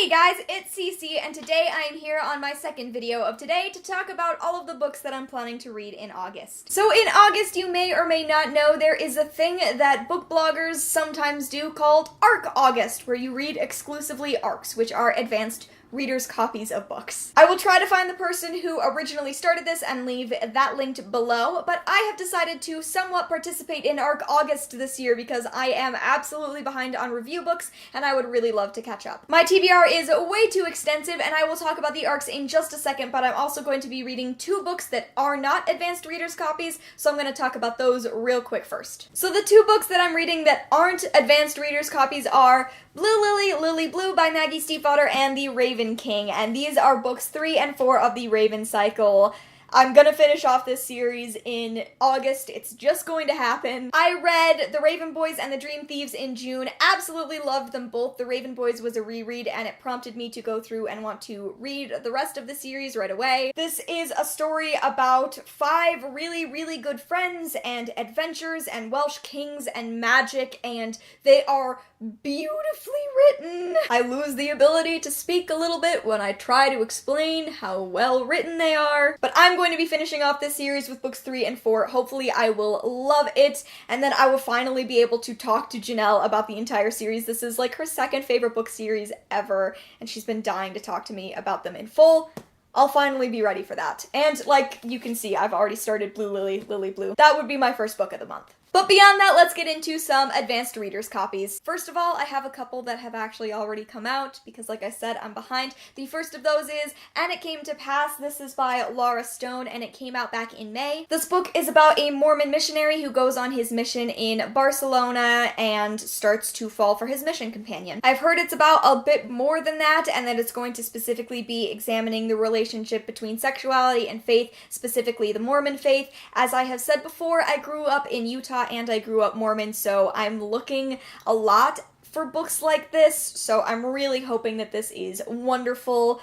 Hey guys, it's Cece, and today I am here on my second video of today to talk about all of the books that I'm planning to read in August. So in August, you may or may not know, there is a thing that book bloggers sometimes do called ARC August, where you read exclusively ARCs, which are advanced readers' copies of books. I will try to find the person who originally started this and leave that linked below, but I have decided to somewhat participate in ARC August this year because I am absolutely behind on review books and I would really love to catch up. My TBR is way too extensive and I will talk about the ARCs in just a second, but I'm also going to be reading two books that are not advanced readers' copies, so I'm going to talk about those real quick first. So the two books that I'm reading that aren't advanced readers' copies are Blue Lily, Lily Blue by Maggie Stiefvater and The Raven King, and these are books 3 and 4 of the Raven cycle. I'm gonna finish off this series in August. It's just going to happen. I read The Raven Boys and The Dream Thieves in June. Absolutely loved them both. The Raven Boys was a reread and it prompted me to go through and want to read the rest of the series right away. This is a story about 5 really, really good friends and adventures and Welsh kings and magic, and they are beautifully written. I lose the ability to speak a little bit when I try to explain how well written they are, but I'm going to be finishing off this series with books 3 and 4. Hopefully I will love it, and then I will finally be able to talk to Janelle about the entire series. This is like her second favorite book series ever, and she's been dying to talk to me about them in full. I'll finally be ready for that. And like you can see, I've already started Blue Lily, Lily Blue. That would be my first book of the month. But beyond that, let's get into some advanced readers copies. First of all, I have a couple that have actually already come out because, like I said, I'm behind. The first of those is And It Came to Pass. This is by Laura Stone and it came out back in May. This book is about a Mormon missionary who goes on his mission in Barcelona and starts to fall for his mission companion. I've heard it's about a bit more than that and that it's going to specifically be examining the relationship between sexuality and faith, specifically the Mormon faith. As I have said before, I grew up in Utah and I grew up Mormon, so I'm looking a lot for books like this, so I'm really hoping that this is wonderful.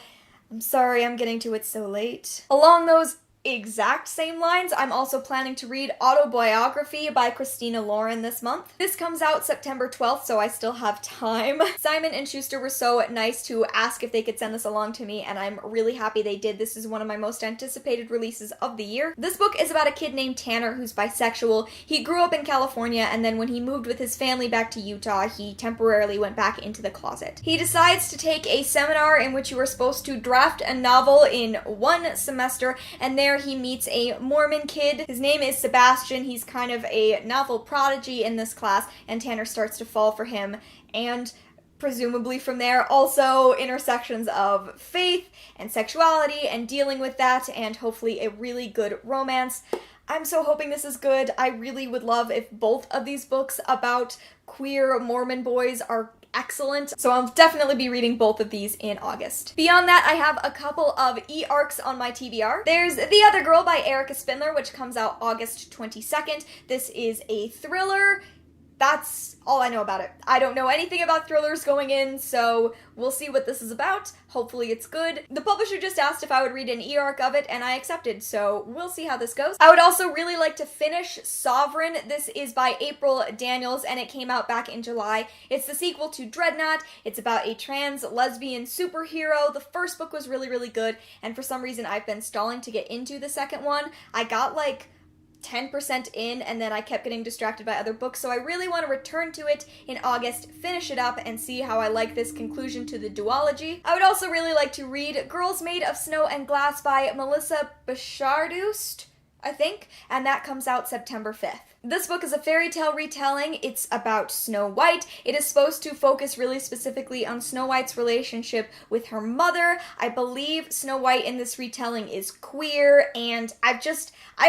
I'm sorry I'm getting to it so late. Along those exact same lines, I'm also planning to read Autoboyography by Christina Lauren this month. This comes out September 12th, so I still have time. Simon and Schuster were so nice to ask if they could send this along to me, and I'm really happy they did. This is one of my most anticipated releases of the year. This book is about a kid named Tanner who's bisexual. He grew up in California, and then when he moved with his family back to Utah, he temporarily went back into the closet. He decides to take a seminar in which you are supposed to draft a novel in one semester, and there he meets a Mormon kid. His name is Sebastian. He's kind of a novel prodigy in this class, and Tanner starts to fall for him, and presumably from there also intersections of faith and sexuality and dealing with that, and hopefully a really good romance. I'm so hoping this is good. I really would love if both of these books about queer Mormon boys are excellent, so I'll definitely be reading both of these in August. Beyond that, I have a couple of eARCs on my TBR. There's The Other Girl by Erica Spindler, which comes out August 22nd. This is a thriller. That's all I know about it. I don't know anything about thrillers going in, so we'll see what this is about. Hopefully it's good. The publisher just asked if I would read an eARC of it, and I accepted, so we'll see how this goes. I would also really like to finish Sovereign. This is by April Daniels, and it came out back in July. It's the sequel to Dreadnought. It's about a trans lesbian superhero. The first book was really, really good, and for some reason I've been stalling to get into the second one. I got like 10% in, and then I kept getting distracted by other books, so I really want to return to it in August, finish it up, and see how I like this conclusion to the duology. I would also really like to read Girls Made of Snow and Glass by Melissa Bashardoust, I think, and that comes out September 5th. This book is a fairy tale retelling. It's about Snow White. It is supposed to focus really specifically on Snow White's relationship with her mother. I believe Snow White in this retelling is queer, and I've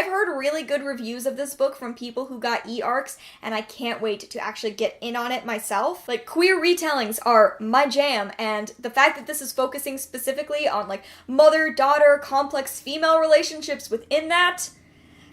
heard really good reviews of this book from people who got eARCs, and I can't wait to actually get in on it myself. Like, queer retellings are my jam, and the fact that this is focusing specifically on like mother-daughter complex female relationships within that,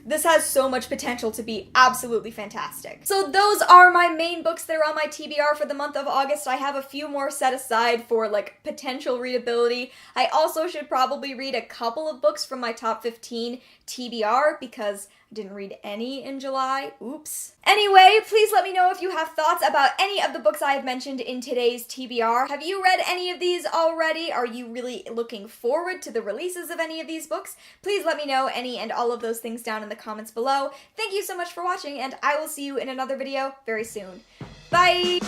this has so much potential to be absolutely fantastic. So those are my main books that are on my TBR for the month of August. I have a few more set aside for like potential readability. I also should probably read a couple of books from my top 15 TBR because didn't read any in July. Oops. Anyway, please let me know if you have thoughts about any of the books I have mentioned in today's TBR. Have you read any of these already? Are you really looking forward to the releases of any of these books? Please let me know any and all of those things down in the comments below. Thank you so much for watching, and I will see you in another video very soon. Bye!